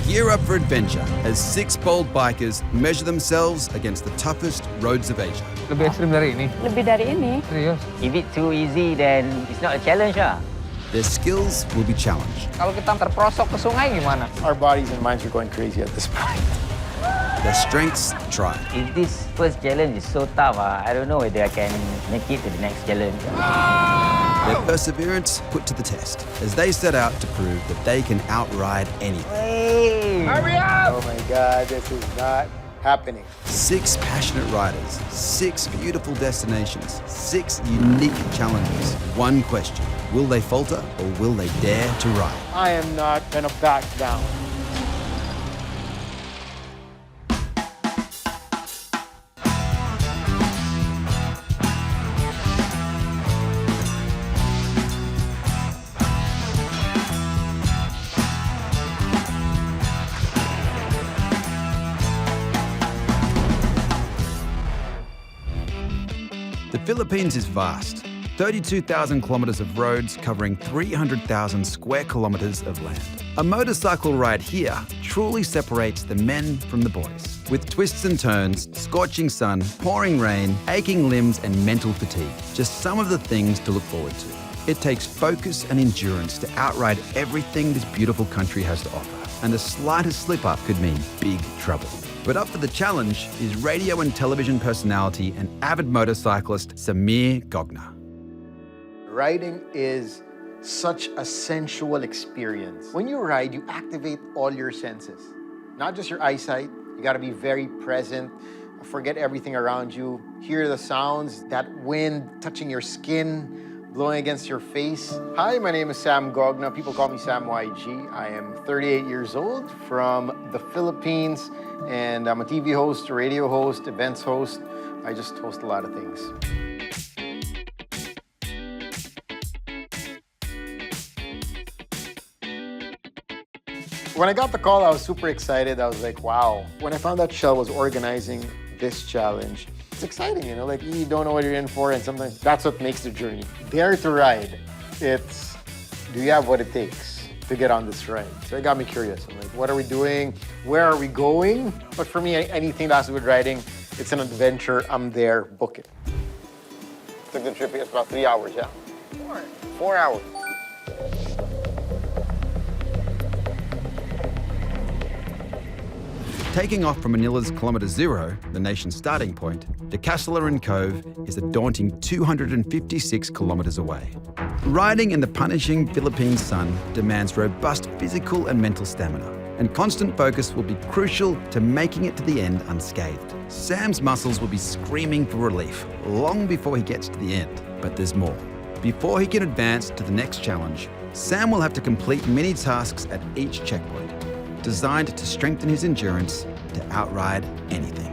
Gear up for adventure as 6 bold bikers measure themselves against the toughest roads of Asia. Lebih ekstrim dari ini? Lebih dari ini. Serius? If it's too easy, then it's not a challenge lah. Their skills will be challenged. Kalau kita terperosok ke sungai gimana? Our bodies and minds are going crazy at this point. Their strengths tried. If this first challenge is so tough, I don't know whether I can make it to the next challenge. Their perseverance put to the test as they set out to prove that they can outride anything. Hey! Hurry up! Oh my God, this is not happening. 6 passionate riders, 6 beautiful destinations, 6 unique challenges. One question, will they falter or will they dare to ride? I am not gonna back down. The Philippines is vast. 32,000 kilometers of roads covering 300,000 square kilometers of land. A motorcycle ride here truly separates the men from the boys. With twists and turns, scorching sun, pouring rain, aching limbs and mental fatigue. Just some of the things to look forward to. It takes focus and endurance to outride everything this beautiful country has to offer. And the slightest slip-up could mean big trouble. But up for the challenge is radio and television personality and avid motorcyclist Samir Gogna. Riding is such a sensual experience. When you ride, you activate all your senses. Not just your eyesight, you gotta be very present, forget everything around you, hear the sounds, that wind touching your skin, blowing against your face. Hi, my name is Sam Gogna. People call me Sam YG. I am 38 years old from the Philippines, and I'm a TV host, a radio host, events host. I just host a lot of things. When I got the call, I was super excited. I was like, wow. When I found out Shell was organizing this challenge, it's exciting, you know, like you don't know what you're in for, and sometimes that's what makes the journey. Dare to ride. It's, do you have what it takes to get on this ride? So it got me curious. I'm like, what are we doing? Where are we going? But for me, anything that has to do with riding, it's an adventure. I'm there, book it. Took the trip, it's about 3 hours, yeah? 4 hours. Taking off from Manila's Kilometre Zero, the nation's starting point, Dicasalarian Cove is a daunting 256 kilometres away. Riding in the punishing Philippine sun demands robust physical and mental stamina, and constant focus will be crucial to making it to the end unscathed. Sam's muscles will be screaming for relief long before he gets to the end, but there's more. Before he can advance to the next challenge, Sam will have to complete many tasks at each checkpoint, designed to strengthen his endurance to outride anything.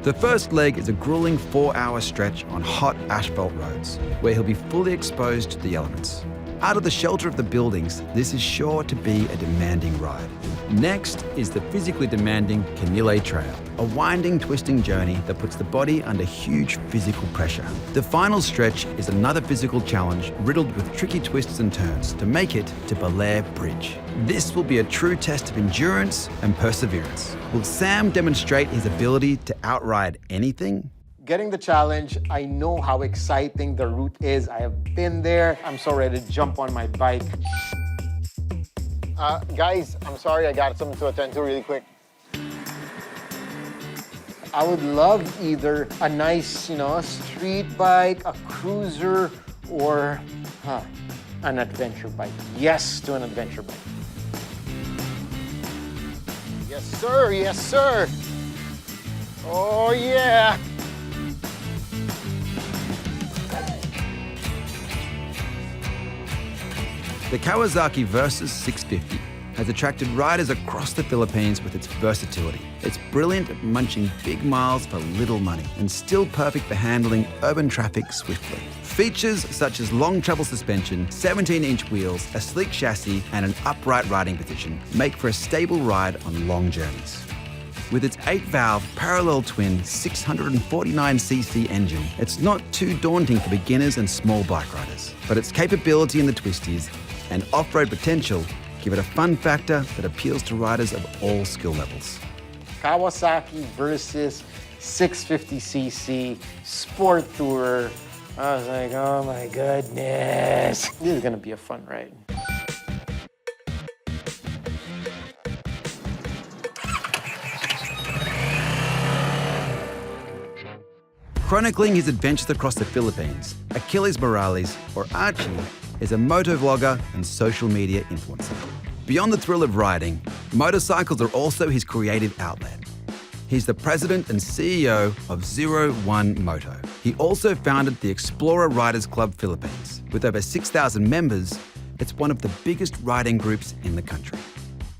The first leg is a grueling 4-hour stretch on hot asphalt roads, where he'll be fully exposed to the elements. Out of the shelter of the buildings, this is sure to be a demanding ride. Next is the physically demanding Canile Trail, a winding, twisting journey that puts the body under huge physical pressure. The final stretch is another physical challenge riddled with tricky twists and turns to make it to Belair Bridge. This will be a true test of endurance and perseverance. Will Sam demonstrate his ability to outride anything? Getting the challenge, I know how exciting the route is. I have been there. I'm so ready to jump on my bike. Guys, I'm sorry, I got something to attend to really quick. I would love either a nice, street bike, a cruiser, or an adventure bike. Yes to an adventure bike. Yes, sir. Yes, sir. Oh, yeah. The Kawasaki Versys 650 has attracted riders across the Philippines with its versatility. It's brilliant at munching big miles for little money and still perfect for handling urban traffic swiftly. Features such as long travel suspension, 17-inch wheels, a sleek chassis, and an upright riding position make for a stable ride on long journeys. With its 8-valve parallel twin 649cc engine, it's not too daunting for beginners and small bike riders. But its capability in the twisties and off-road potential give it a fun factor that appeals to riders of all skill levels. Kawasaki versus 650cc Sport Tour. I was like, oh my goodness. This is gonna be a fun ride. Chronicling his adventures across the Philippines, Achilles Morales, or Archie, is a moto vlogger and social media influencer. Beyond the thrill of riding, motorcycles are also his creative outlet. He's the president and CEO of 01 Moto. He also founded the Explorer Riders Club Philippines. With over 6,000 members, it's one of the biggest riding groups in the country.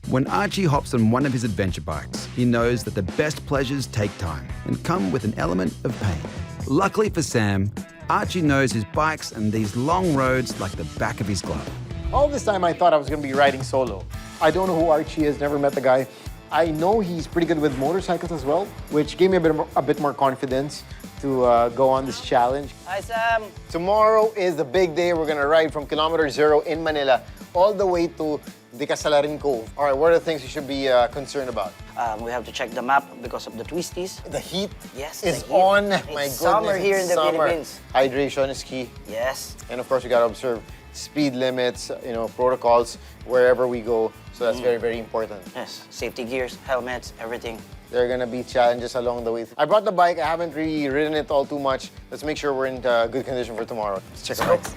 When Archie hops on one of his adventure bikes, he knows that the best pleasures take time and come with an element of pain. Luckily for Sam, Archie knows his bikes and these long roads like the back of his glove. All this time I thought I was gonna be riding solo. I don't know who Archie is, never met the guy. I know he's pretty good with motorcycles as well, which gave me a bit more confidence to go on this challenge. Hi, Sam. Tomorrow is the big day. We're gonna ride from kilometer 0 in Manila all the way to Dicasalarian Cove. All right, what are the things you should be concerned about? We have to check the map because of the twisties. The heat Yes, is the heat. on. It's My goodness, summer here in it's the summer. Philippines. Hydration is key. Yes. And of course, we gotta observe speed limits, protocols wherever we go. So that's very, very important. Yes. Safety gears, helmets, everything. There are gonna be challenges along the way. I brought the bike. I haven't really ridden it all too much. Let's make sure we're in good condition for tomorrow. Let's check it out.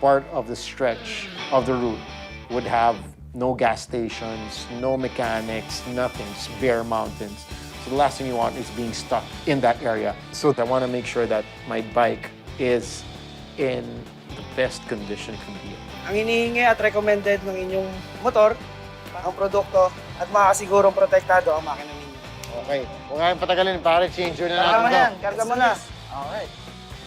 Part of the stretch of the route would have no gas stations, no mechanics, nothing, just bare mountains. So the last thing you want is being stuck in that area. So I want to make sure that my bike is in the best condition it can be. Ang hinihingi at recommended ng inyong motor, ang produkto, at makasigurong protektado ang makina ninyo. Okay, huwag nga patagalin, para change na Karga mo natin yan, to. karga mo na. Alright.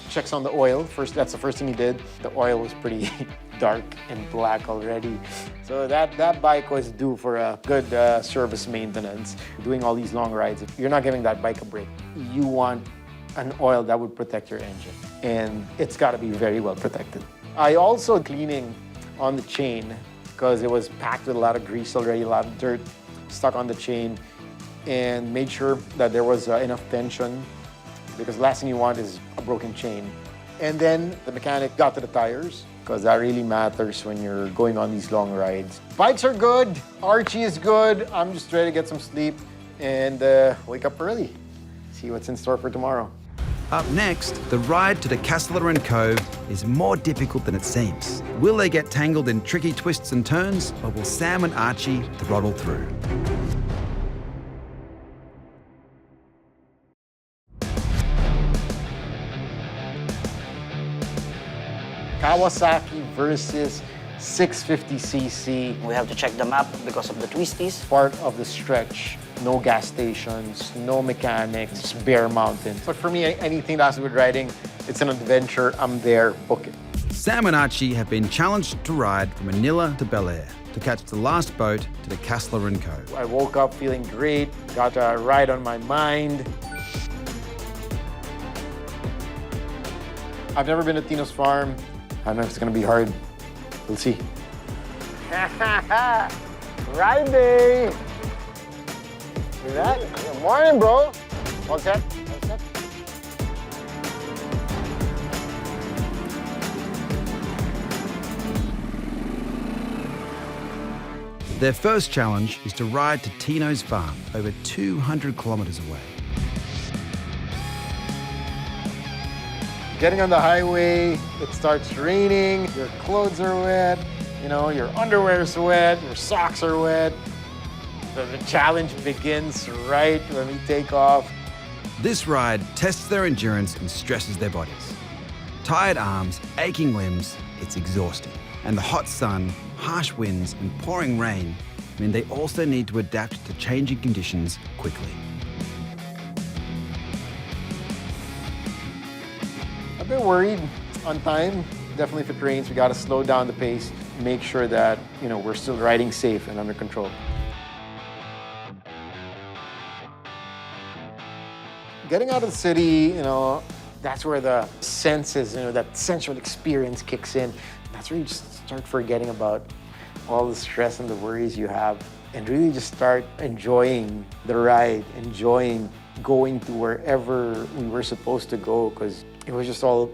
Checks on the oil. First, that's the first thing he did. The oil was pretty dark and black already. So that bike was due for a good service maintenance. Doing all these long rides, if you're not giving that bike a break, you want an oil that would protect your engine. And it's got to be very well protected. I also cleaning on the chain because it was packed with a lot of grease already, a lot of dirt stuck on the chain, and made sure that there was enough tension, because the last thing you want is a broken chain. And then the mechanic got to the tires, because that really matters when you're going on these long rides. Bikes are good, Archie is good. I'm just ready to get some sleep and wake up early. See what's in store for tomorrow. Up next, the ride to the Dicasalarian Cove is more difficult than it seems. Will they get tangled in tricky twists and turns, or will Sam and Archie throttle through? Kawasaki versus 650cc. We have to check the map because of the twisties. Part of the stretch, no gas stations, no mechanics, just bare mountains. But for me, anything that has to do with riding, it's an adventure. I'm there, book it. Sam and Archie have been challenged to ride from Manila to Bel Air to catch the last boat to the Dicasalarian Cove. I woke up feeling great, got a ride on my mind. I've never been to Tino's farm. I don't know if it's gonna be hard. We'll see. Ride day! See that? Good morning, bro. All set? All set? Their first challenge is to ride to Tino's farm, over 200 kilometers away. Getting on the highway, it starts raining, your clothes are wet, your underwear is wet, your socks are wet. The challenge begins right when we take off. This ride tests their endurance and stresses their bodies. Tired arms, aching limbs, it's exhausting. And the hot sun, harsh winds, and pouring rain mean they also need to adapt to changing conditions quickly. A bit worried on time. Definitely if it rains, we gotta slow down the pace, make sure that, we're still riding safe and under control. Getting out of the city, that's where the senses, that sensual experience kicks in. That's where you just start forgetting about all the stress and the worries you have and really just start enjoying the ride, enjoying going to wherever we were supposed to go because it was just all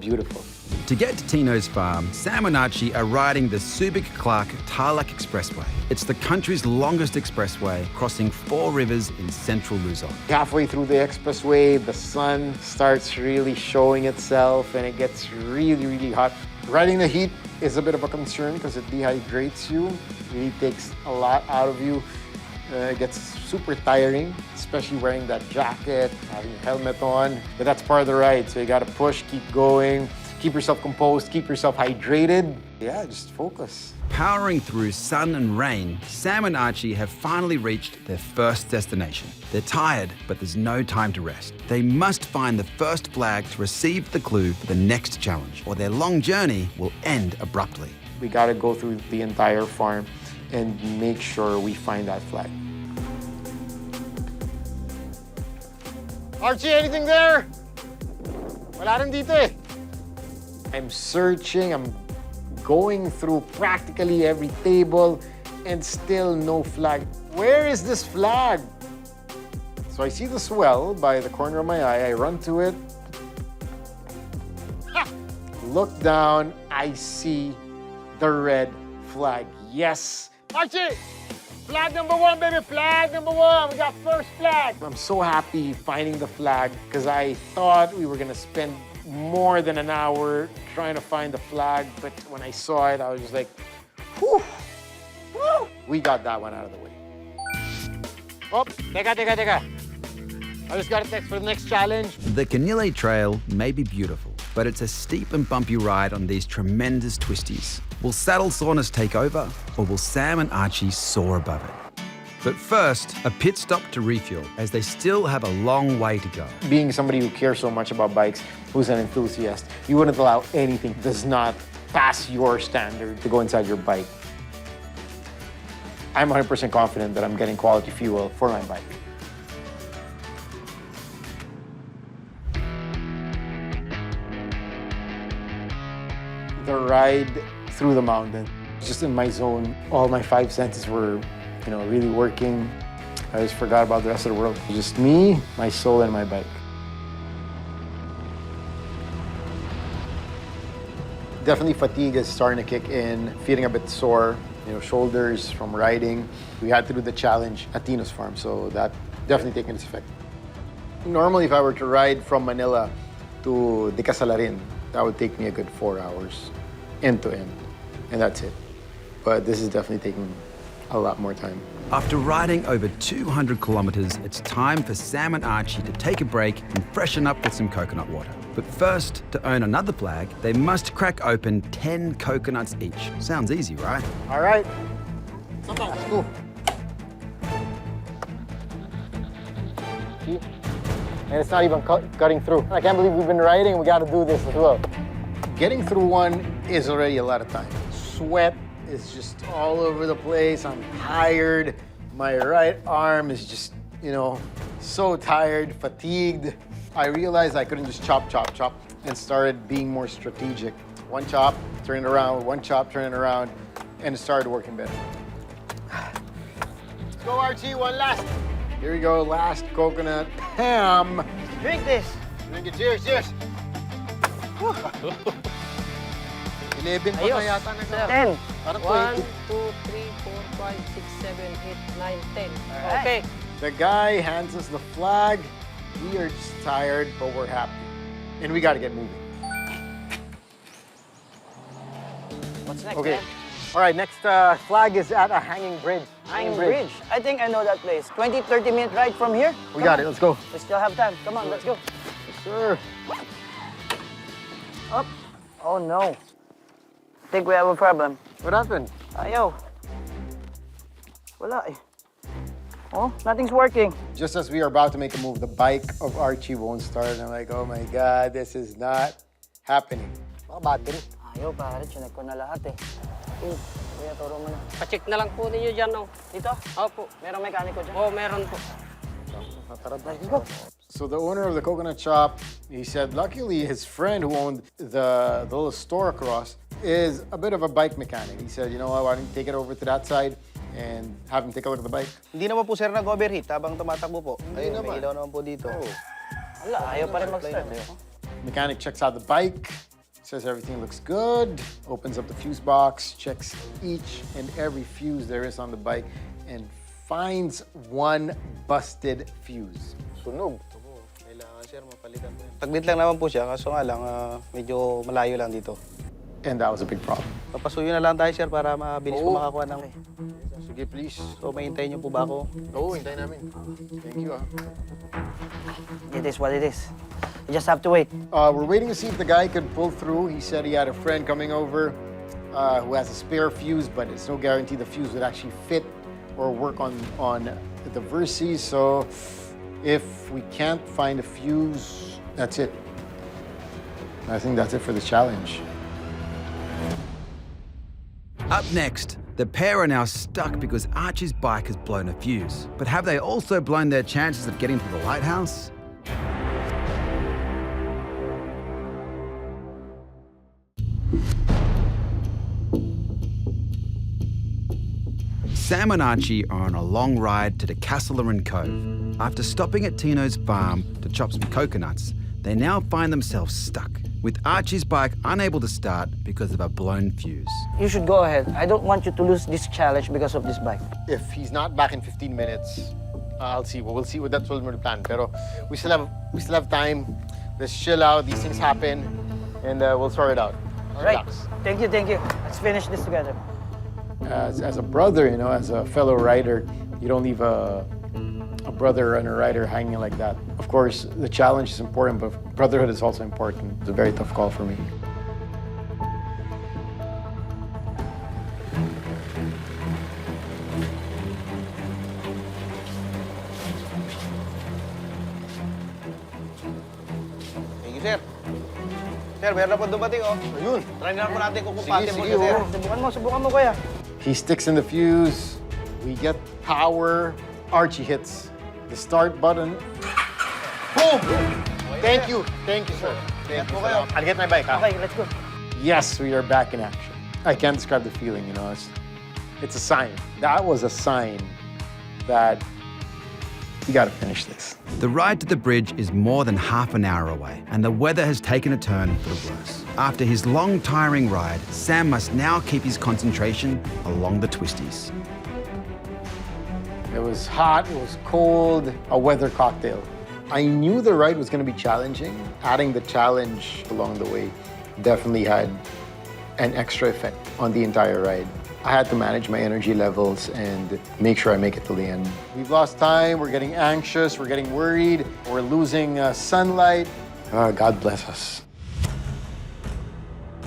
beautiful. To get to Tino's farm, Sam and Archie are riding the Subic-Clark-Tarlac Expressway. It's the country's longest expressway, crossing 4 rivers in central Luzon. Halfway through the expressway, the sun starts really showing itself and it gets really, really hot. Riding the heat is a bit of a concern because it dehydrates you. It really takes a lot out of you. It gets super tiring, especially wearing that jacket, having your helmet on. But that's part of the ride, so you gotta push, keep going, keep yourself composed, keep yourself hydrated. Yeah, just focus. Powering through sun and rain, Sam and Archie have finally reached their first destination. They're tired, but there's no time to rest. They must find the first flag to receive the clue for the next challenge, or their long journey will end abruptly. We gotta go through the entire farm and make sure we find that flag. Archie, anything there? Wala rin dito eh. I'm searching, I'm going through practically every table and still no flag. Where is this flag? So I see the swell by the corner of my eye, I run to it. Ha! Look down, I see the red flag. Yes! Archie! Flag number 1, baby! Flag number 1! We got first flag! I'm so happy finding the flag because I thought we were gonna spend more than an hour trying to find the flag, but when I saw it, I was just like, whew! Woo! We got that one out of the way. Oh, teka. I just got a text for the next challenge. The Canile Trail may be beautiful, but it's a steep and bumpy ride on these tremendous twisties. Will saddle soreness take over, or will Sam and Archie soar above it? But first, a pit stop to refuel, as they still have a long way to go. Being somebody who cares so much about bikes, who's an enthusiast, you wouldn't allow anything that does not pass your standard to go inside your bike. I'm 100% confident that I'm getting quality fuel for my bike. The ride through the mountain, just in my zone, all my 5 senses were, really working. I just forgot about the rest of the world. It was just me, my soul, and my bike. Definitely fatigue is starting to kick in, feeling a bit sore, shoulders from riding. We had to do the challenge at Tino's farm, so that definitely taken its effect. Normally, if I were to ride from Manila to Dicasalarian, that would take me a good 4 hours, end to end, and that's it. But this is definitely taking a lot more time. After riding over 200 kilometers, it's time for Sam and Archie to take a break and freshen up with some coconut water. But first, to earn another flag, they must crack open 10 coconuts each. Sounds easy, right? All right, let's go. See? And it's not even cutting through. I can't believe we've been riding and we got to do this as well. Getting through one is already a lot of time. Sweat is just all over the place. I'm tired. My right arm is just, so tired, fatigued. I realized I couldn't just chop, and started being more strategic. One chop, turn it around, one chop, turn it around, and it started working better. Let's go, Archie, one last. Here we go, last coconut. Ham. Drink this. Drink it, cheers. 11 pa na yata na. 10. 1, 2, 3, 4, 5, 6, 7, 8, 9, 10. Okay. The guy hands us the flag. We are just tired, but we're happy. And we got to get moving. What's next, Okay. man? All right, next flag is at a hanging bridge. Hanging Bridge. I think I know that place. 20, 30-minute ride from here. We got it. Let's go. We still have time. Come on, let's go. Sure. Up. Oh, no. I think we have a problem. What happened? Ayaw. Wala eh. Oh, nothing's working. Just as we are about to make a move, the bike of Archie won't start. And I'm like, oh my God, this is not happening. Baka battery. Ayaw, pare. Chinek ko na lahat eh. Kuya, turo mo na. Pa-check na lang po ninyo dyan, no? Dito? Opo. Merong mekaniko dyan? Oo, meron po. Let's go. So the owner of the coconut shop, he said luckily his friend who owned the little store across is a bit of a bike mechanic. He said, you know what, why don't you take it over to that side and have him take a look at the bike. Hindi naman po sir nag-overheat habang tumatakbo po. Ayun naman. May ilaw naman po dito. Wala, ayaw pa rin mag-start. Mechanic checks out the bike, says everything looks good, opens up the fuse box, checks each and every fuse there is on the bike, and finds one busted fuse. Sunog. Kailangan sir mapalitan po. Taglit lang naman po siya, kaso nga lang medyo malayo lang dito. And that was a big problem. Papasuyo na lang tayo sir para mabilis po makakuha ng... Sige, please. So mahintayin niyo po ba ako? Oo, hintayin namin. Thank you. It is what it is. You just have to wait. We're waiting to see if the guy could pull through. He said he had a friend coming over who has a spare fuse, but it's no guarantee the fuse would actually fit or work on the Versys. So if we can't find a fuse, that's it. I think that's it for the challenge. Up next, the pair are now stuck because Archie's bike has blown a fuse. But have they also blown their chances of getting to the lighthouse? Sam and Archie are on a long ride to Dicasalarian Cove. After stopping at Tino's farm to chop some coconuts, they now find themselves stuck, with Archie's bike unable to start because of a blown fuse. You should go ahead. I don't want you to lose this challenge because of this bike. If he's not back in 15 minutes, I'll see. We'll see what that's what we're plan. Pero we still have time. Let's chill out. These things happen, and we'll sort it out. All right. Relax. Thank you, thank you. Let's finish this together. As a brother, you know, as a fellow rider, you don't leave a brother and a rider hanging like that. Of course, the challenge is important, but brotherhood is also important. It's a very tough call for me. Thank you sir. Sir, meron na po dumating oh. Ayun. Try na po natin kukumpatin mo siya sir. Subukan mo, kuya. He sticks in the fuse. We get power. Archie hits the start button. Boom! Thank you, sir. Thank you. I'll get my bike. Okay, let's go. Yes, we are back in action. I can't describe the feeling, you know. It's a sign. That was a sign that you gotta finish this. The ride to the bridge is more than half an hour away, and the weather has taken a turn for the worse. After his long, tiring ride, Sam must now keep his concentration along the twisties. It was hot, it was cold, a weather cocktail. I knew the ride was gonna be challenging. Adding the challenge along the way definitely had an extra effect on the entire ride. I had to manage my energy levels and make sure I make it till the end. We've lost time, we're getting anxious, we're getting worried, we're losing sunlight. God bless us.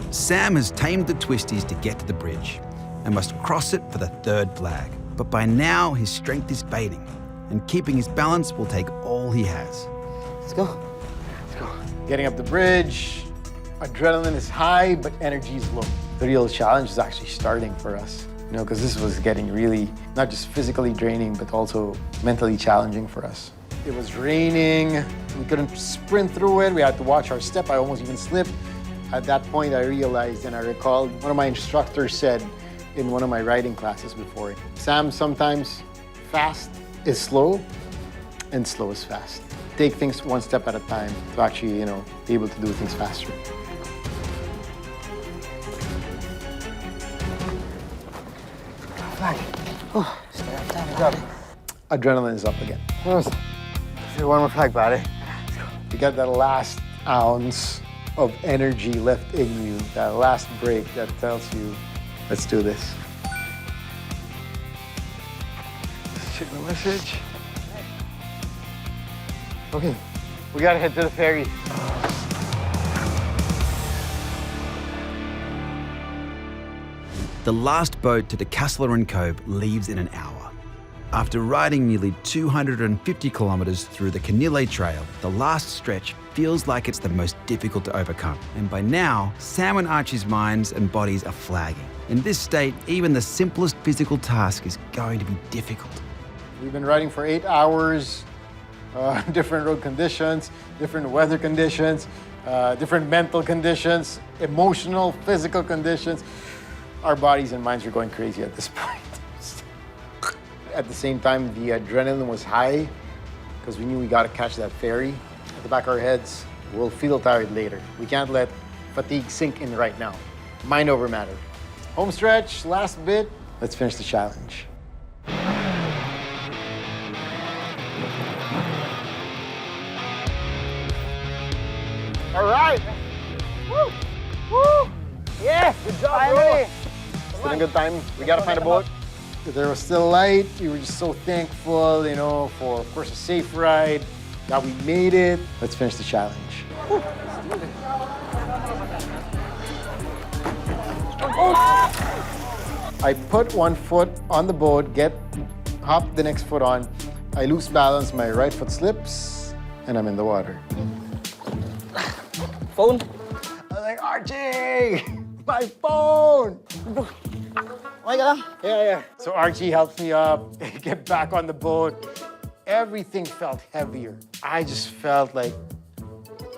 Sam has tamed the twisties to get to the bridge and must cross it for the third flag. But by now, his strength is fading, and keeping his balance will take all he has. Let's go. Getting up the bridge, adrenaline is high, but energy is low. The real challenge is actually starting for us, you know, because this was getting really, not just physically draining, but also mentally challenging for us. It was raining, we couldn't sprint through it, we had to watch our step, I almost even slipped. At that point, I realized and I recalled one of my instructors said in one of my riding classes before, Sam, sometimes fast is slow and slow is fast. Take things one step at a time to actually, you know, be able to do things faster. Adrenaline is up again. One more flag, buddy. You got that last ounce of energy left in you, that last break that tells you, let's do this. Let's check the message. Okay, we gotta head to the ferry. The last boat to Dicasalarian Cove leaves in an hour. After riding nearly 250 kilometres through the Canile Trail, the last stretch feels like it's the most difficult to overcome. And by now, Sam and Archie's minds and bodies are flagging. In this state, even the simplest physical task is going to be difficult. We've been riding for 8 hours, different road conditions, different weather conditions. different mental conditions, emotional, physical conditions. Our bodies and minds were going crazy at this point. At the same time, the adrenaline was high because we knew we got to catch that ferry. At the back of our heads, we'll feel tired later. We can't let fatigue sink in right now. Mind over matter. Home stretch, last bit. Let's finish the challenge. All right. Woo! Woo! Yeah, good job, Finally. bro. Still in good time. We gotta find a boat. There was still light. We were just so thankful, you know, for, of course, a safe ride. That we made it. Let's finish the challenge. I put one foot on the boat, hop the next foot on. I lose balance, my right foot slips, and I'm in the water. Phone? I was like, Archie, my phone! Okay ka lang? Yeah. So Archie helped me up, get back on the boat. Everything felt heavier. I just felt like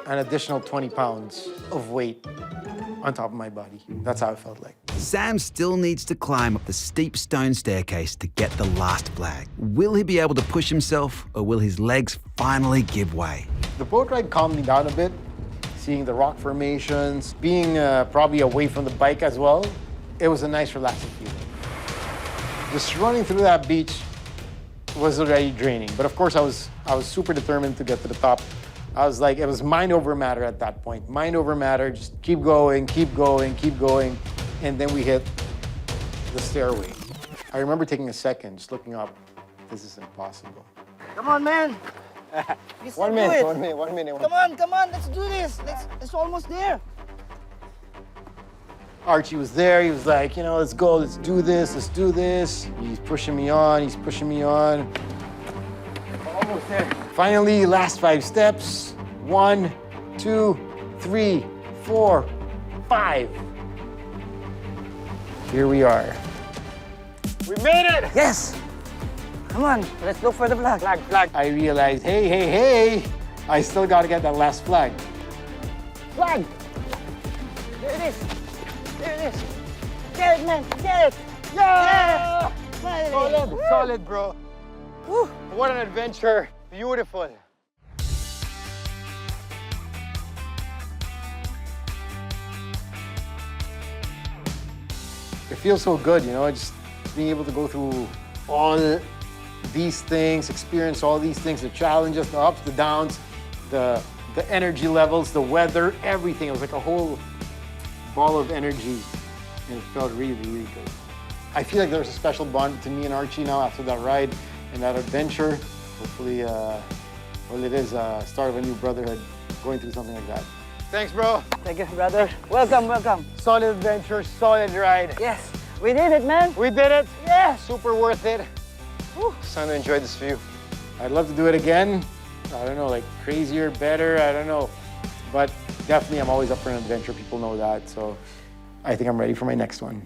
an additional 20 pounds of weight on top of my body. That's how it felt like. Sam still needs to climb up the steep stone staircase to get the last flag. Will he be able to push himself, or will his legs finally give way? The boat ride calmed me down a bit, seeing the rock formations, being probably away from the bike as well. It was a nice, relaxing feeling. Just running through that beach was already draining, but of course I was super determined to get to the top. I was like, it was mind over matter at that point. Mind over matter, just keep going, keep going, keep going. And then we hit the stairway. I remember taking a second, just looking up. This is impossible. Come on, man. You One can do minute, it. 1 minute, 1 minute. Come on, let's do this. It's almost there. Archie was there. He was like, you know, let's go, let's do this, let's do this. He's pushing me on, he's pushing me on. Almost there. Finally, last 5 steps. 1, 2, 3, 4, 5. Here we are. We made it! Yes. Come on, let's look for the flag. Flag. I realized, hey, I still gotta get that last flag. Flag. There it is. There it is. Get it, man. Get it. Yeah! Finally. Solid, bro. Woo. What an adventure. Beautiful. It feels so good, you know, just being able to go through all these things, experience all these things, the challenges, the ups, the downs, the energy levels, the weather, everything. It was like a whole ball of energy, and it felt really, really good. I feel like there's a special bond between me and Archie now after that ride and that adventure. Hopefully, well, it is a start of a new brotherhood, going through something like that. Thanks, bro. Thank you, brother. Welcome. Solid adventure, solid ride. Yes, we did it, man. We did it. Yes. Super worth it. Woo. Time to enjoy this view. I'd love to do it again. I don't know, like crazier, better, I don't know. But definitely, I'm always up for an adventure. People know that. So I think I'm ready for my next one.